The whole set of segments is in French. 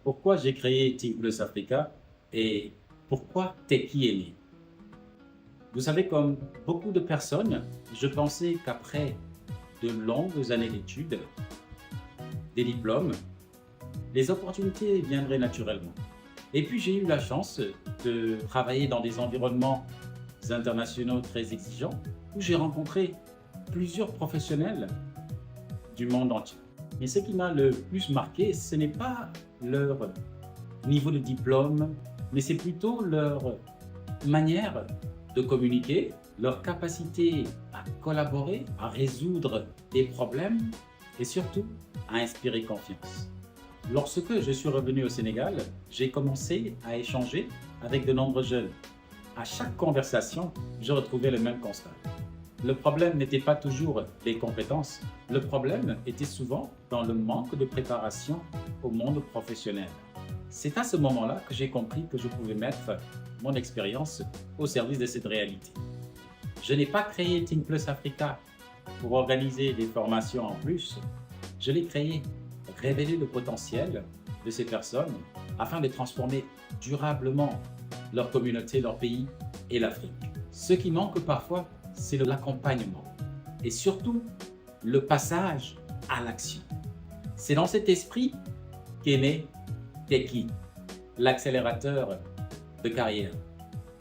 pourquoi j'ai créé Think Plus Africa et pourquoi Techie est né. Vous savez, comme beaucoup de personnes, je pensais qu'après de longues années d'études, des diplômes, les opportunités viendraient naturellement. Et puis j'ai eu la chance de travailler dans des environnements internationaux très exigeants où j'ai rencontré plusieurs professionnels du monde entier. Mais ce qui m'a le plus marqué, ce n'est pas leur niveau de diplôme, mais c'est plutôt leur manière de communiquer, leur capacité à collaborer, à résoudre des problèmes et surtout à inspirer confiance. Lorsque je suis revenu au Sénégal, j'ai commencé à échanger avec de nombreux jeunes. À chaque conversation, je retrouvais le même constat. Le problème n'était pas toujours les compétences, le problème était souvent dans le manque de préparation au monde professionnel. C'est à ce moment-là que j'ai compris que je pouvais mettre mon expérience au service de cette réalité. Je n'ai pas créé Think Plus Africa pour organiser des formations en plus, je l'ai créé pour révéler le potentiel de ces personnes afin de transformer durablement leur communauté, leur pays et l'Afrique. Ce qui manque parfois, c'est l'accompagnement et surtout le passage à l'action. C'est dans cet esprit qu'est né Techie, l'accélérateur de carrière.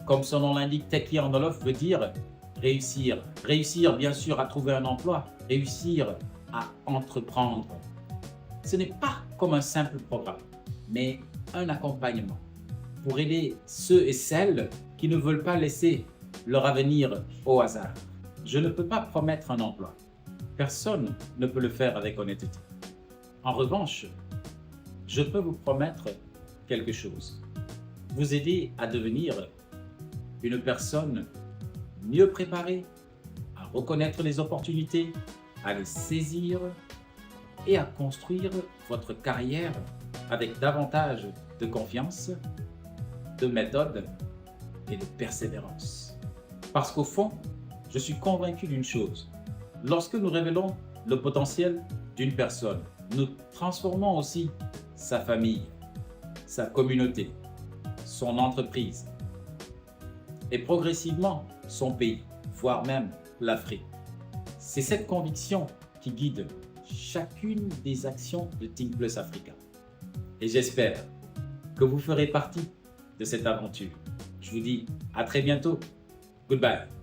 Comme son nom l'indique, Techie en Wolof veut dire réussir. Réussir bien sûr à trouver un emploi, réussir à entreprendre. Ce n'est pas comme un simple programme, mais un accompagnement pour aider ceux et celles qui ne veulent pas laisser leur avenir au hasard. Je ne peux pas promettre un emploi. Personne ne peut le faire avec honnêteté. En revanche, je peux vous promettre quelque chose. Vous aider à devenir une personne mieux préparée, à reconnaître les opportunités, à les saisir et à construire votre carrière avec davantage de confiance, de méthode et de persévérance. Parce qu'au fond, je suis convaincu d'une chose. Lorsque nous révélons le potentiel d'une personne, nous transformons aussi sa famille, sa communauté, son entreprise et progressivement son pays, voire même l'Afrique. C'est cette conviction qui guide chacune des actions de Think Plus Africa. Et j'espère que vous ferez partie de cette aventure. Je vous dis à très bientôt. Goodbye.